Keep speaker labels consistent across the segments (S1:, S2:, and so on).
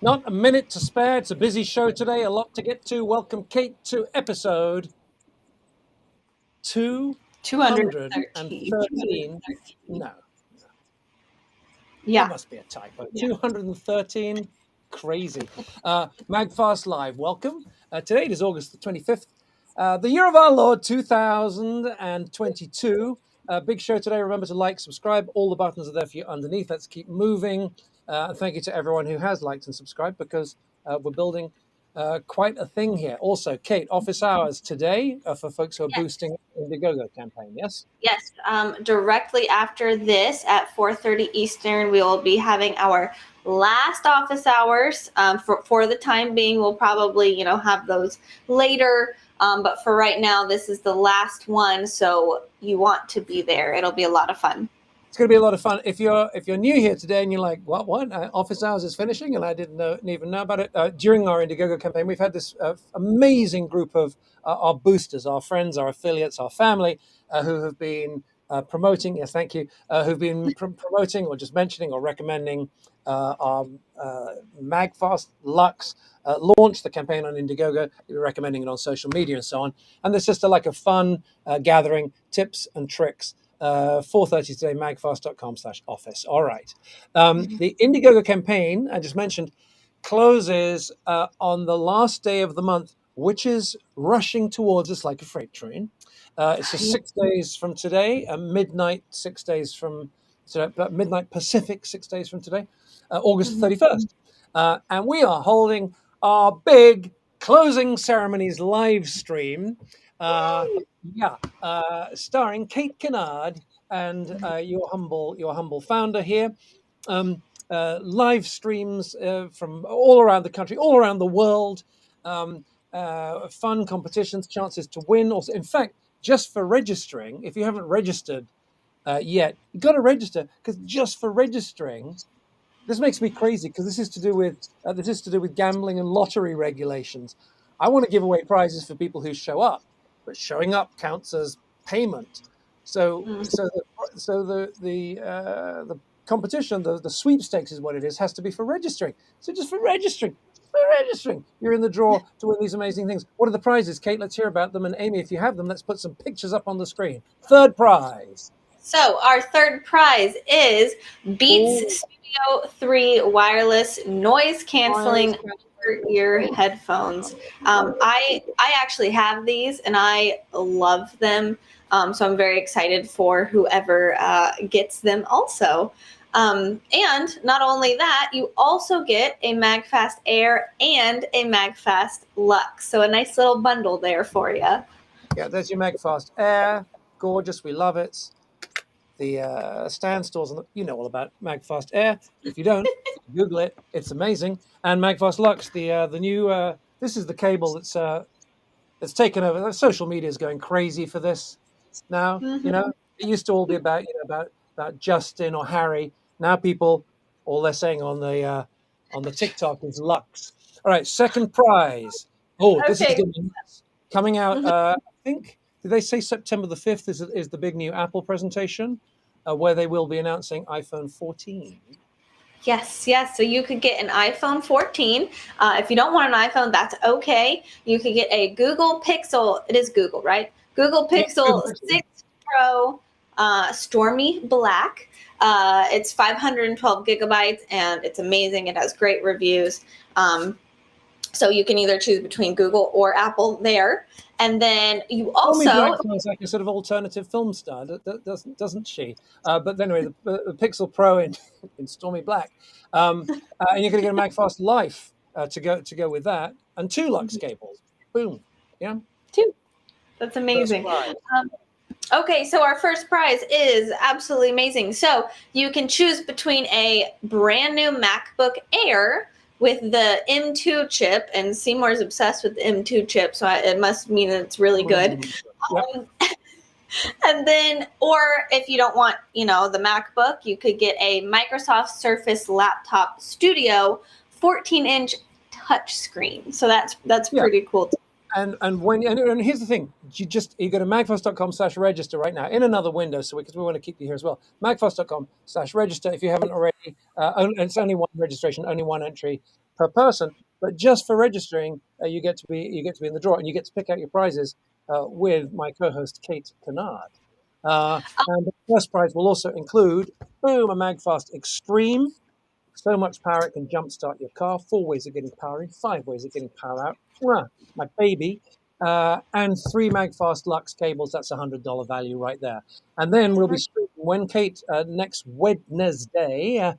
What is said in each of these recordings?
S1: Not a minute to spare. It's a busy show today, a lot to get to. Welcome, Kate, to episode 213. No,
S2: Yeah.
S1: that must be a typo. 213. Crazy. MAGFAST Live, welcome. Today it is August the 25th, the year of our Lord 2022. Big show today. Remember to like, subscribe. All the buttons are there for you underneath. Let's keep moving. Thank you to everyone who has liked and subscribed because we're building quite a thing here. Also, Kate, office hours today for folks who are boosting Indiegogo campaign, yes?
S2: Yes. Directly after this at 4:30 Eastern, we will be having our last office hours. For the time being, we'll probably, have those later. But for right now, this is the last one. So you want to be there. It'll be a lot of fun.
S1: It's going to be a lot of fun. If you're new here today and you're like, what? Office hours is finishing, and I didn't even know about it. During our Indiegogo campaign, we've had this amazing group of our boosters, our friends, our affiliates, our family, who have been promoting. Yes, thank you. Who've been promoting or just mentioning or recommending our MAGFAST Lux launch, the campaign on Indiegogo. We're recommending it on social media and so on. And there's just a fun gathering, tips and tricks. 4:30 today, magfast.com/office. All right. The Indiegogo campaign, I just mentioned, closes on the last day of the month, which is rushing towards us like a freight train. It's just 6 days from today, midnight, 6 days from today, midnight Pacific, 6 days from today, August 31st. And we are holding our big closing ceremonies live stream. Starring Kate Kennard and your humble founder here. Live streams from all around the country, all around the world. Fun competitions, chances to win. Also, in fact, just for registering, if you haven't registered yet, you've got to register because just for registering. This makes me crazy because this is to do with gambling and lottery regulations. I want to give away prizes for people who show up, but showing up counts as payment. So the competition, the sweepstakes is what it is, has to be for registering. So just for registering, you're in the draw to win these amazing things. What are the prizes, Kate? Let's hear about them. And Amy, if you have them, let's put some pictures up on the screen. Third prize.
S2: So our third prize is Beats Studio 3 wireless noise canceling ear headphones. I actually have these and I love them. So I'm very excited for whoever gets them also. And not only that, you also get a MAGFAST Air and a MAGFAST Lux. So a nice little bundle there for you.
S1: Yeah, there's your MAGFAST Air. Gorgeous. We love it. The stand stores, you know all about MAGFAST Air. If you don't, Google it. It's amazing. And MAGFAST Lux, the new. This is the cable that's taken over. Social media is going crazy for this now. It used to all be about about Justin or Harry. Now people, all they're saying on the TikTok is Lux. All right, second prize. Oh, this is gonna be coming out. I think. Did they say September the 5th is the big new Apple presentation where they will be announcing iPhone 14?
S2: Yes. So you could get an iPhone 14. If you don't want an iPhone, that's okay. You could get a Google Pixel. It is Google, right? Google Pixel 6 Pro Stormy Black. It's 512 gigabytes, and it's amazing. It has great reviews. So you can either choose between Google or Apple there. And then you also
S1: sounds like a sort of alternative film star, doesn't she? But anyway, the Pixel Pro in Stormy Black, and you're going to get a MAGFAST Life to go with that, and 2 Lux cables. Boom, yeah.
S2: 2. That's amazing. Okay, so our first prize is absolutely amazing. So you can choose between a brand new MacBook Air with the M2 chip, and Seymour's obsessed with the M2 chip, so it must mean that it's really good.
S1: Yep.
S2: And then, or if you don't want, the MacBook, you could get a Microsoft Surface Laptop Studio 14-inch touchscreen. So that's
S1: Yeah.
S2: pretty cool too.
S1: And here's the thing: you go to magfast.com/register right now in another window, because we want to keep you here as well. Magfast.com/register if you haven't already. It's only one registration, only one entry per person, but just for registering, you get to be in the draw, and you get to pick out your prizes with my co-host Kate Kennard. And the first prize will also include, boom, a MagFast Extreme. So much power it can jumpstart your car. 4 ways of getting power in, 5 ways of getting power out. Mwah, my baby. And 3 MagFast Lux cables. That's $100 value right there. And then we'll be streaming when Kate next Wednesday,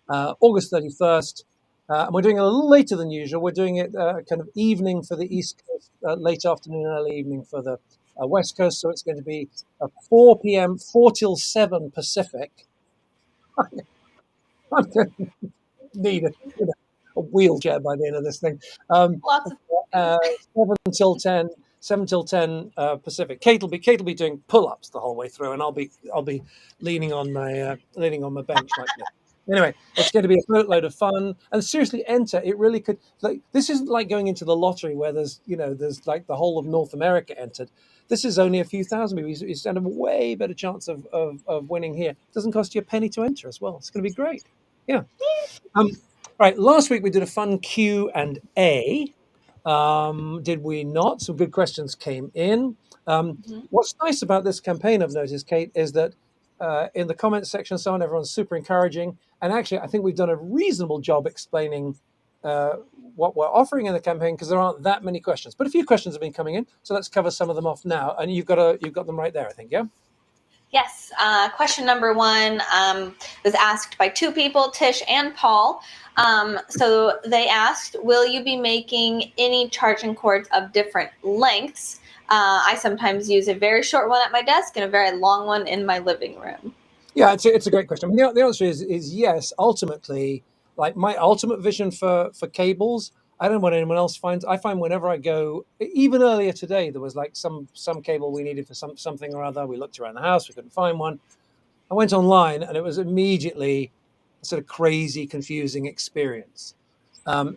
S1: August 31st. And we're doing it a little later than usual. We're doing it kind of evening for the East Coast, late afternoon, early evening for the West Coast. So it's going to be 4 p.m., 4 till 7 Pacific. I'm going to need a wheelchair by the end of this thing.
S2: Lots of
S1: 7 till 10 Pacific. Kate will be doing pull-ups the whole way through, and I'll be leaning on my bench like this. Anyway, it's going to be a boatload of fun, and seriously, enter. It really could. This isn't like going into the lottery where there's like the whole of North America entered. This is only a few thousand people. You stand a way better chance of winning here. It doesn't cost you a penny to enter as well. It's going to be great. Yeah. Right. Last week we did a fun Q&A. Did we not? Some good questions came in. What's nice about this campaign, I've noticed, Kate, is that in the comments section, everyone's super encouraging. And actually, I think we've done a reasonable job explaining what we're offering in the campaign, because there aren't that many questions. But a few questions have been coming in, so let's cover some of them off now. And you've got them right there, I think, yeah?
S2: Yes. Question number 1 was asked by 2 people, Tish and Paul. So they asked, will you be making any charging cords of different lengths? I sometimes use a very short one at my desk and a very long one in my living room.
S1: Yeah, it's a great question. I mean, the answer is yes. Ultimately, like my ultimate vision for cables, I don't know what anyone else finds. I find whenever I go, even earlier today, there was like some cable we needed for something or other. We looked around the house, we couldn't find one. I went online, and it was immediately a sort of crazy, confusing experience.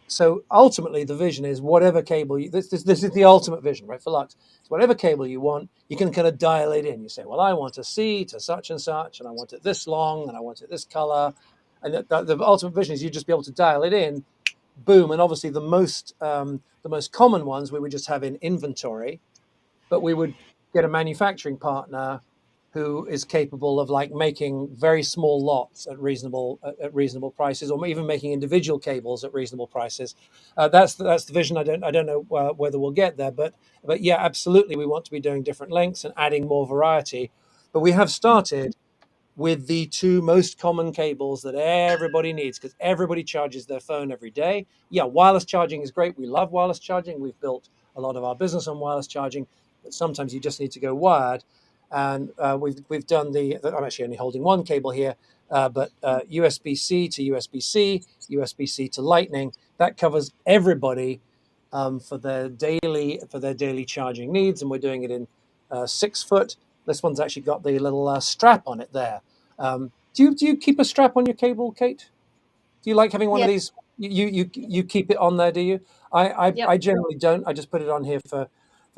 S1: So ultimately, the vision is whatever cable this is the ultimate vision, right? For Lux, it's whatever cable you want, you can kind of dial it in. You say, well, I want a C to such and such, and I want it this long, and I want it this color. And the ultimate vision is you just be able to dial it in, boom. And obviously, the most common ones we would just have in inventory, but we would get a manufacturing partner who is capable of like making very small lots at reasonable prices, or even making individual cables at reasonable prices. That's the vision. I don't know whether we'll get there, but yeah, absolutely, we want to be doing different lengths and adding more variety. But we have started with the 2 most common cables that everybody needs, because everybody charges their phone every day. Yeah, wireless charging is great. We love wireless charging. We've built a lot of our business on wireless charging, but sometimes you just need to go wired. And we've done I'm actually only holding one cable here, but USB-C to USB-C, USB-C to Lightning. That covers everybody for their daily charging needs, and we're doing it in 6 foot. This one's actually got the little strap on it there. Do you keep a strap on your cable, Kate? Do you like having one of these? You keep it on there, do you? I generally don't. I just put it on here for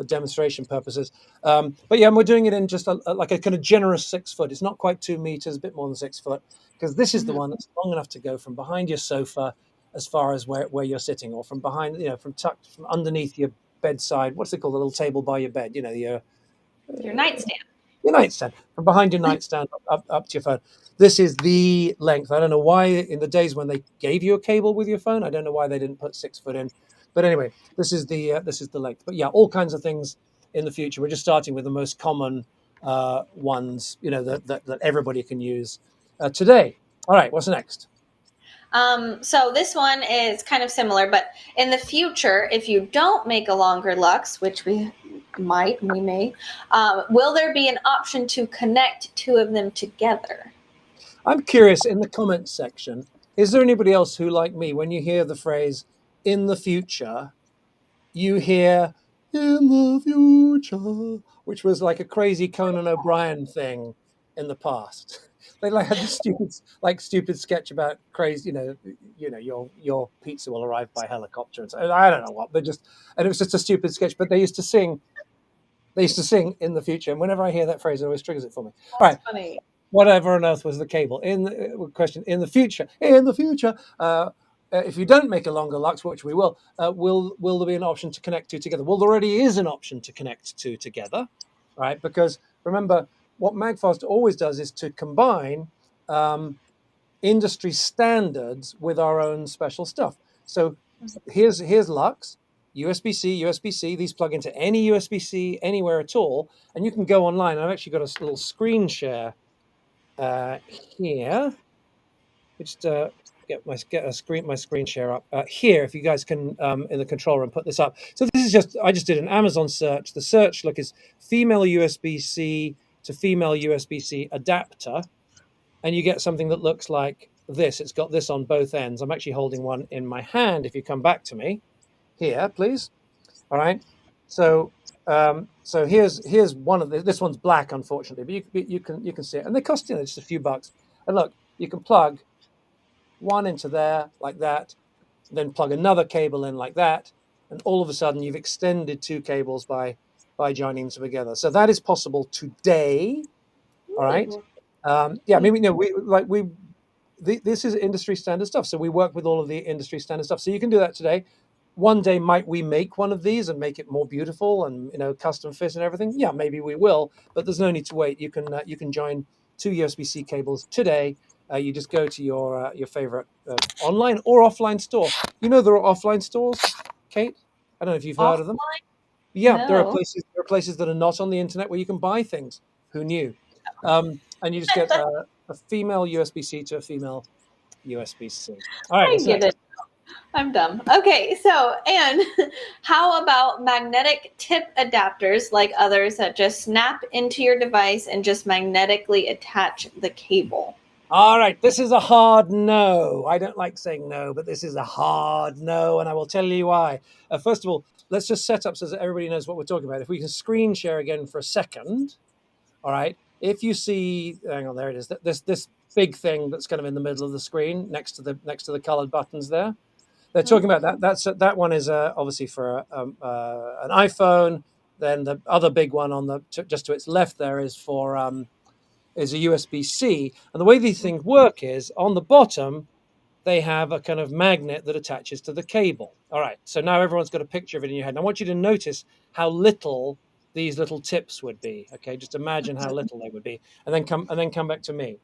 S1: demonstration purposes. But yeah, and we're doing it in just like a kind of generous 6 foot. It's not quite 2 meters, a bit more than 6 foot, because this is the one that's long enough to go from behind your sofa as far as where you're sitting, or from behind, from underneath your bedside. What's it called? The little table by your bed.
S2: Your nightstand.
S1: Your nightstand, from behind your nightstand up to your phone. This is the length. I don't know why in the days when they gave you a cable with your phone, I don't know why they didn't put 6 foot in. But anyway, this is the length. But yeah, all kinds of things in the future. We're just starting with the most common ones, that everybody can use today. All right, what's next?
S2: So this one is kind of similar, but in the future, if you don't make a longer lux, which we may, will there be an option to connect two of them together?
S1: I'm curious, in the comments section, is there anybody else who, like me, when you hear the phrase "in the future," you hear "in the future," which was like a crazy Conan O'Brien thing in the past. They like had this stupid sketch about crazy, your pizza will arrive by helicopter, and so I don't know what. And it was just a stupid sketch. But they used to sing. They used to sing "in the future," and whenever I hear that phrase, it always triggers it for me. All
S2: That's
S1: right,
S2: funny.
S1: whatever on earth was the cable in the question in the future? If you don't make a longer lux, which we will there be an option to connect two together? Well, there already is an option to connect two together, right? Because remember, what MAGFAST always does is to combine um, industry standards with our own special stuff. So here's Lux, USB-C, USB-C. These plug into any USB-C anywhere at all, and you can go online. I've actually got a little screen share here. Just get my screen share up here. If you guys can in the control room put this up. So this is I just did an Amazon search. The search look is female USB-C to female USB-C adapter, and you get something that looks like this. It's got this on both ends. I'm actually holding one in my hand. If you come back to me here, please. All right. So so here's one of this one's black, unfortunately, but you can see it, and they cost just a few bucks. And look, you can plug one into there like that, then plug another cable in like that, and all of a sudden you've extended two cables by joining them together. So that is possible today. All right. Yeah, maybe no, this is industry standard stuff. So we work with all of the industry standard stuff. So you can do that today. One day, might we make one of these and make it more beautiful and custom fit and everything? Yeah, maybe we will. But there's no need to wait. You can join two USB-C cables today. You just go to your favorite online or offline store. There are offline stores, Kate. I don't know if you've heard of them.
S2: Offline?
S1: Yeah,
S2: No.
S1: there are places that are not on the internet where you can buy things. Who knew? And you just get a female USB-C to a female USB-C. All right,
S2: I
S1: what's
S2: get
S1: next?
S2: it. I'm dumb. Okay, so, and how about magnetic tip adapters like others that just snap into your device and just magnetically attach the cable?
S1: All right, this is a hard no. I don't like saying no, but this is a hard no, and I will tell you why. First of all, let's just set up so that everybody knows what we're talking about. If we can screen share again for a second, all right. If you see, hang on, there it is. This big thing that's kind of in the middle of the screen next to the colored buttons there. They're talking about that. That one is obviously for an iPhone. Then the other big one just to its left there is a USB-C. And the way these things work is on the bottom they have a kind of magnet that attaches to the cable. All right. So now everyone's got a picture of it in your head. And I want you to notice how little these little tips would be. Okay. Just imagine how little they would be, and then come back to me.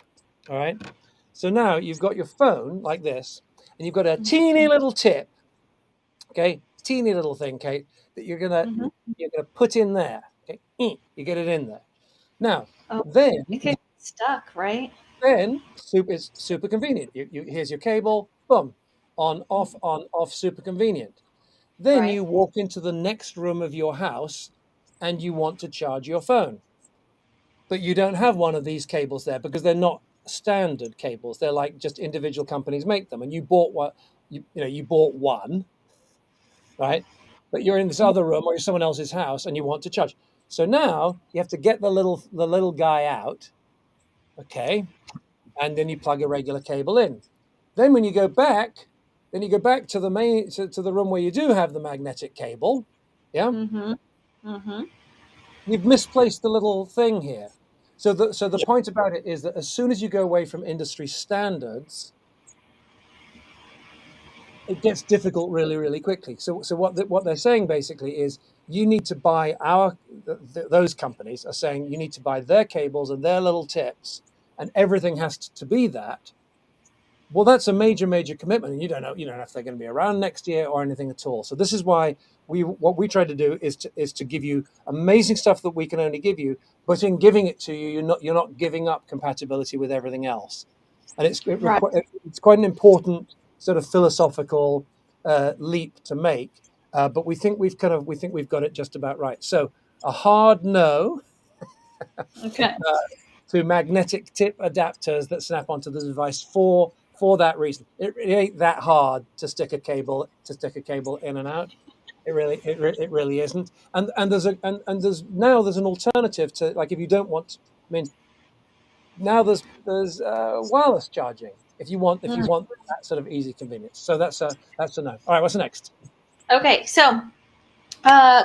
S1: All right. So now you've got your phone like this, and you've got a teeny little tip. Okay. Teeny little thing, Kate, that
S2: Mm-hmm.
S1: you're gonna put in there. Okay. You get it in there. Now,
S2: Oh,
S1: then
S2: it could get stuck, right?
S1: it's super convenient. Here's your cable, boom, on, off, super convenient. Then
S2: Right.
S1: you walk into the next room of your house and you want to charge your phone. But you don't have one of these cables there because they're not standard cables. They're like just individual companies make them. And you bought one, you bought one, right? But you're in this other room or you're someone else's house and you want to charge. So now you have to get the little guy out, okay, and then you plug a regular cable in. Then when you go back, then you go back to the to the room where you do have the magnetic cable. Yeah,
S2: Mm-hmm. Mm-hmm.
S1: you've misplaced the little thing here. So the point about it is that as soon as you go away from industry standards, it gets difficult really, really quickly. So what they're saying basically is you need to buy those companies are saying you need to buy their cables and their little tips, and everything has to be that. Well, that's a major, major commitment, and you don't know if they're going to be around next year or anything at all. So this is why what we try to do is to give you amazing stuff that we can only give you, but in giving it to you, you're not giving up compatibility with everything else, and
S2: Right.
S1: it's quite an important sort of philosophical leap to make, but we think we've got it just about right. So a hard no
S2: Okay.
S1: to magnetic tip adapters that snap onto the device for that reason. It ain't that hard to stick a cable in and out. It really isn't. And there's now there's an alternative to, like, if you don't want. I mean, now there's wireless charging if you want that sort of easy convenience. So that's a no. All right, what's next?
S2: Okay, so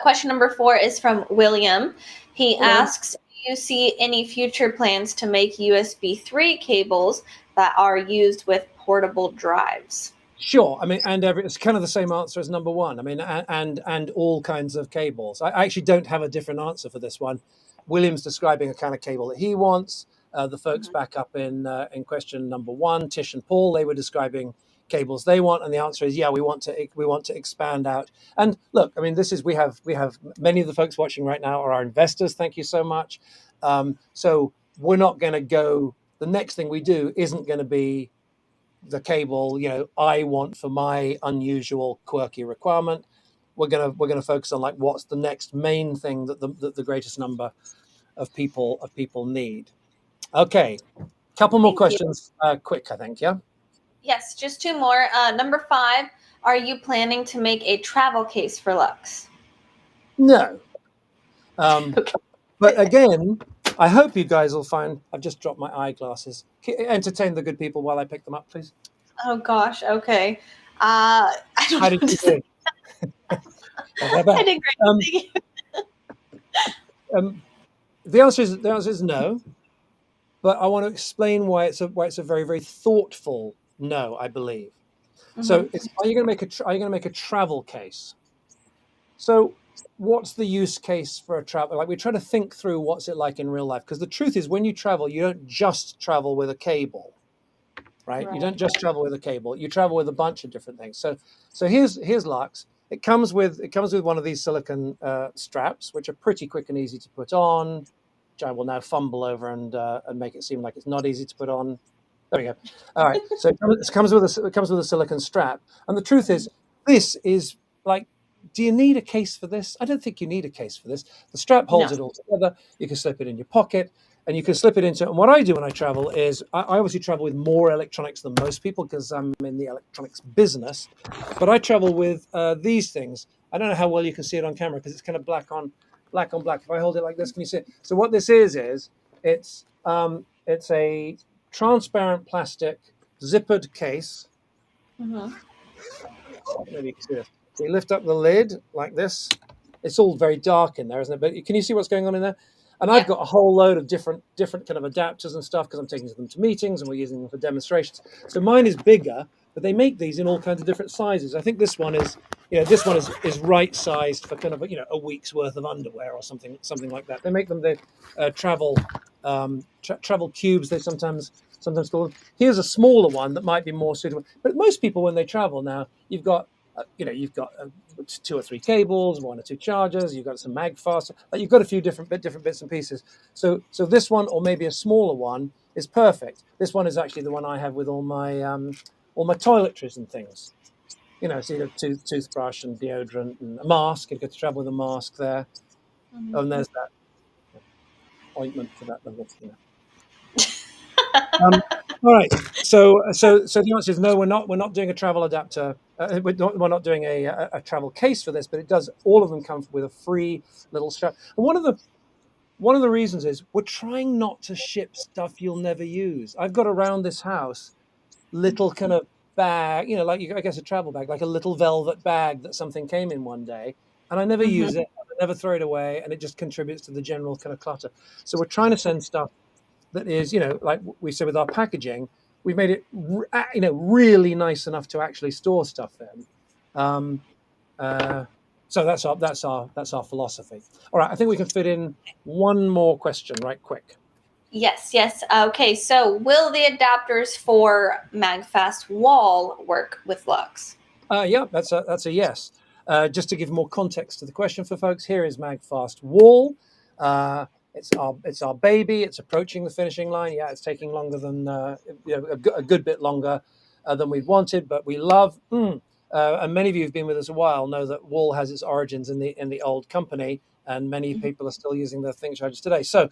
S2: question number 4 is from William. He asks, do you see any future plans to make USB 3 cables that are used with portable drives?
S1: Sure. I mean, it's kind of the same answer as number one. I mean, and all kinds of cables. I actually don't have a different answer for this one. William's describing a kind of cable that he wants. The folks back up in question number one, Tish and Paul, they were describing cables they want, and the answer is yeah, we want to expand out. And look, I mean, we have many of the folks watching right now are our investors. Thank you so much. So we're not going to go. The next thing we do isn't going to be the cable I want for my unusual quirky requirement. We're gonna focus on, like, what's the next main thing that the greatest number of people need. Okay, couple more questions, quick, I think. Yeah.
S2: Yes, just 2 more. Number 5, are you planning to make a travel case for Lux?
S1: No.
S2: Okay.
S1: But again, I hope you guys will find. I've just dropped my eyeglasses. Entertain the good people while I pick them up, please.
S2: Oh gosh. Okay. I don't
S1: How did you do?
S2: I did great.
S1: The answer is no, but I want to explain why it's a very, very thoughtful no, I believe. So are you going to make a travel case? So what's the use case for a travel? Like, we try to think through what's it like in real life, because the truth is, when you travel, you don't just travel with a cable, right? You don't just travel with a cable. You travel with a bunch of different things. So here's Lux. It comes with one of these silicon straps, which are pretty quick and easy to put on, which I will now fumble over and make it seem like it's not easy to put on. There we go. All right. So it comes with a silicon strap, and the truth is, this is like, do you need a case for this? I don't think you need a case for this. The strap holds it all together. You can slip it in your pocket, and you can slip it into. And what I do when I travel is, I obviously travel with more electronics than most people because I'm in the electronics business. But I travel with these things. I don't know how well you can see it on camera because it's kind of black on black. If I hold it like this, can you see it? So what this is it's a transparent plastic zippered case. Maybe you can see this. So you lift up the lid like this. It's all very dark in there, isn't it? But can you see what's going on in there? And I've got a whole load of different kind of adapters and stuff because I'm taking them to meetings and we're using them for demonstrations. So mine is bigger, but they make these in all kinds of different sizes. I think this one is right sized for kind of a week's worth of underwear or something like that. They make them the travel cubes. They sometimes call them. Here's a smaller one that might be more suitable. But most people, when they travel now, you've got 2 or 3 cables, 1 or 2 chargers. You've got some MAGFAST. You've got a few different bits and pieces. So this one, or maybe a smaller one, is perfect. This one is actually the one I have with all my toiletries and things. So you have toothbrush and deodorant and a mask. You get to travel with a mask there. And there's that ointment for that level. All right. So the answer is no. We're not doing a travel adapter. We're not doing a travel case for this, but it does. All of them come with a free little strap. And one of the reasons is we're trying not to ship stuff you'll never use. I've got around this house little kind of bag, I guess a travel bag, like a little velvet bag that something came in one day, and I never use it. I never throw it away, and it just contributes to the general kind of clutter. So we're trying to send stuff that is, like we said with our packaging, we've made it, really nice enough to actually store stuff in. So that's our philosophy. All right, I think we can fit in one more question right quick.
S2: Yes. Okay, so will the adapters for MAGFAST wall work with Lux?
S1: Yeah, that's a yes. Just to give more context to the question for folks, here is MAGFAST wall. It's our baby. It's approaching the finishing line. Yeah, it's taking longer than a good bit longer. than we'd wanted, but we love. And many of you who've been with us a while know that wool has its origins in the old company, and many people are still using the thing chargers today. So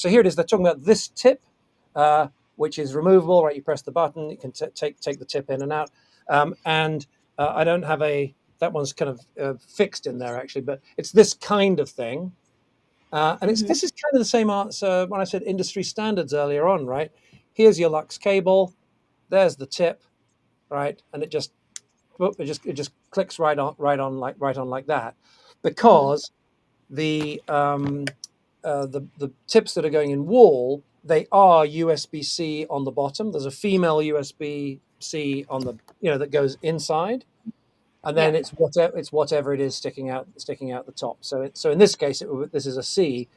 S1: here it is. They're talking about this tip, which is removable. Right, you press the button, you can take the tip in and out. And I don't have that one's kind of fixed in there actually, but it's this kind of thing. And this is kind of the same answer when I said industry standards earlier on, right? Here's your Lux cable, there's the tip, right, and it just clicks right on like that, because the tips that are going in wool, they are USB-C on the bottom. There's a female USB-C on the that goes inside, and then it's whatever it is sticking out the top. So in this case, this is a C,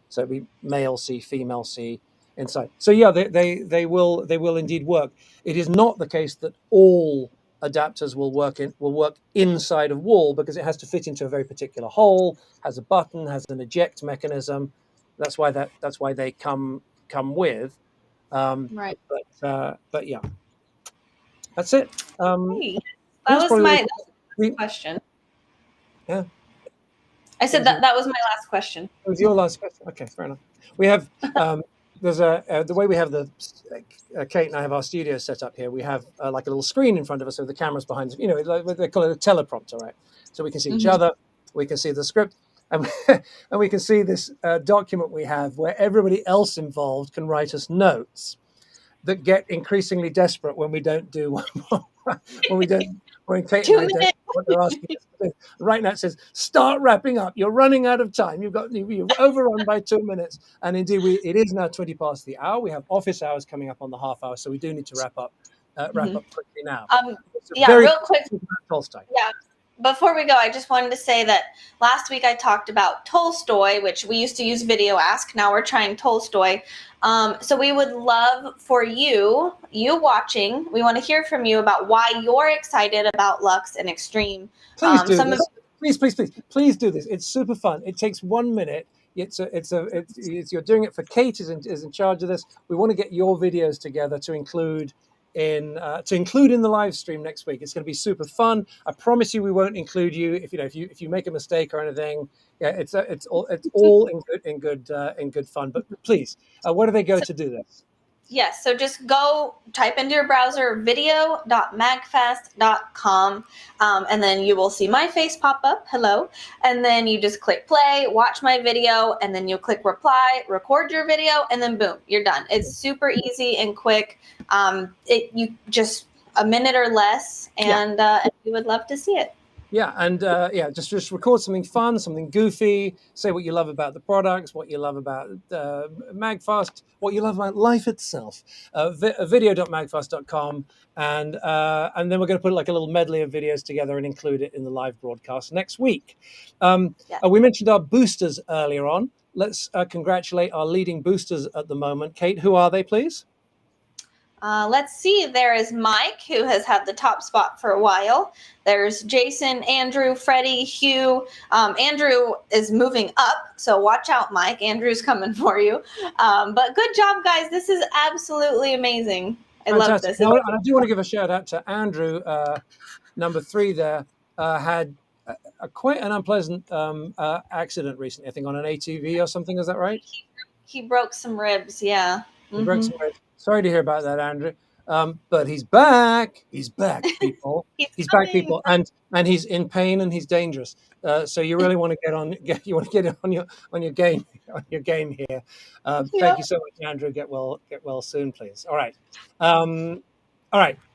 S1: so it'd be male C, female C inside. So yeah, they will indeed work. It is not the case that all adapters will work inside of wool, because it has to fit into a very particular hole, has a button, has an eject mechanism. That's why they come with.
S2: Right.
S1: But yeah, that's it.
S2: Hey, that was my question.
S1: Yeah.
S2: I said that was my last question.
S1: It was your last question. Okay, fair enough. We have there's the way we have Kate and I have our studio set up here. We have like a little screen in front of us with the cameras behind us. Like they call it a teleprompter, right? So we can see each other, we can see the script, and we can see this document we have where everybody else involved can write us notes that get increasingly desperate when we don't do when Kate and I don't what they're asking us to do. Right now it says, start wrapping up. You're running out of time. You've overrun by 2 minutes. And indeed, it is now 20 past the hour. We have office hours coming up on the half hour, so we do need to wrap up quickly now.
S2: Real quick. Tolstoy. Yeah. Before we go, I just wanted to say that last week I talked about Tolstoy, which we used to use Video Ask. Now we're trying Tolstoy. So we would love for you watching. We want to hear from you about why you're excited about Lux and Extreme.
S1: Please do this. Please do this. It's super fun. It takes 1 minute. You're doing it for Kate is in charge of this. We want to get your videos together to include in the live stream next week. It's going to be super fun. I promise you, we won't include you if you make a mistake or anything. Yeah, it's all in good fun. But please, where do they go to do this?
S2: Yes, so just go type into your browser video.magfast.com, and then you will see my face pop up, hello, and then you just click play, watch my video, and then you'll click reply, record your video, and then boom, you're done. It's super easy and quick. You just a minute or less, and we would love to see it.
S1: Yeah, and just record something fun, something goofy. Say what you love about the products, what you love about MAGFAST, what you love about life itself. Video.magfast.com, and then we're going to put like a little medley of videos together and include it in the live broadcast next week. We mentioned our boosters earlier on. Let's congratulate our leading boosters at the moment. Kate, who are they, please?
S2: Let's see. There is Mike, who has had the top spot for a while. There's Jason, Andrew, Freddie, Hugh. Andrew is moving up, so watch out, Mike. Andrew's coming for you. But good job, guys. This is absolutely amazing. I love this.
S1: I do want to give a shout out to Andrew, number 3 there, had quite an unpleasant accident recently, I think on an ATV or something. Is that right?
S2: He broke some ribs, yeah.
S1: He broke some ribs. Sorry to hear about that, Andrew. But he's back. He's back, people. he's back, people, and he's in pain and he's dangerous. So you really want to get on your game here. Thank you so much, Andrew. Get well soon, please. All right.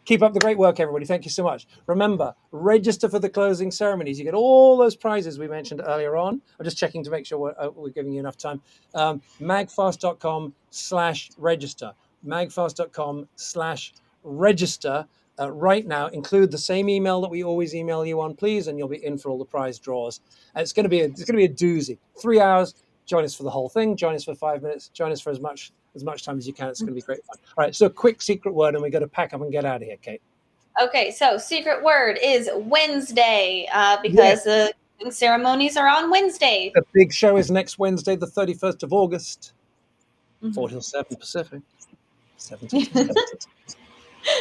S1: Keep up the great work, everybody. Thank you so much. Remember, register for the closing ceremonies. You get all those prizes we mentioned earlier on. I'm just checking to make sure we're giving you enough time. magfast.com/register. magfast.com/register. Right now, include the same email that we always email you on, please, and you'll be in for all the prize draws. And it's going to be a doozy. 3 hours. Join us for the whole thing. Join us for 5 minutes. Join us for as much time as you can. It's going to be great fun. All right, so a quick secret word, and we got to pack up and get out of here, Kate.
S2: Okay, so secret word is Wednesday, because the ceremonies are on Wednesday.
S1: The big show is next Wednesday, the 31st of August, 4 till 7 Pacific. 7 till 7.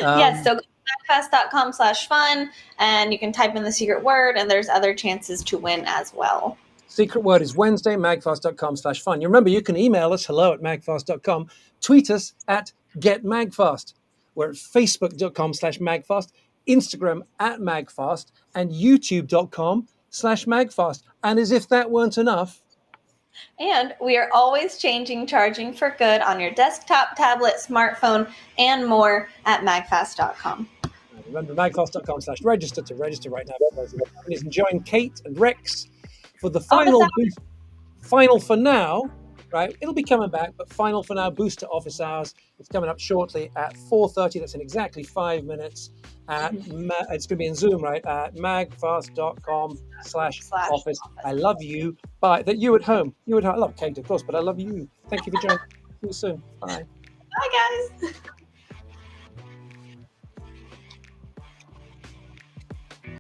S2: Yes, so go to magfast.com/fun, and you can type in the secret word, and there's other chances to win as well.
S1: Secret word is Wednesday, magfast.com/fun. You remember, you can email us, hello@magfast.com, tweet us at getmagfast. We're at facebook.com/magfast, Instagram @magfast, and youtube.com/magfast. And as if that weren't enough,
S2: And we are always changing charging for good on your desktop, tablet, smartphone, and more at magfast.com.
S1: remember, magfast.com/register to register right now for those who are enjoying Kate and Rex for the final for now, right? It'll be coming back, but final for now booster office hours. It's coming up shortly at 4:30. That's in exactly 5 minutes. It's going to be in Zoom, right? At magfast.com/office. I love you. Bye. That you at home. I love Kate, of course, but I love you. Thank you for joining. See you soon. Bye.
S2: Bye, guys.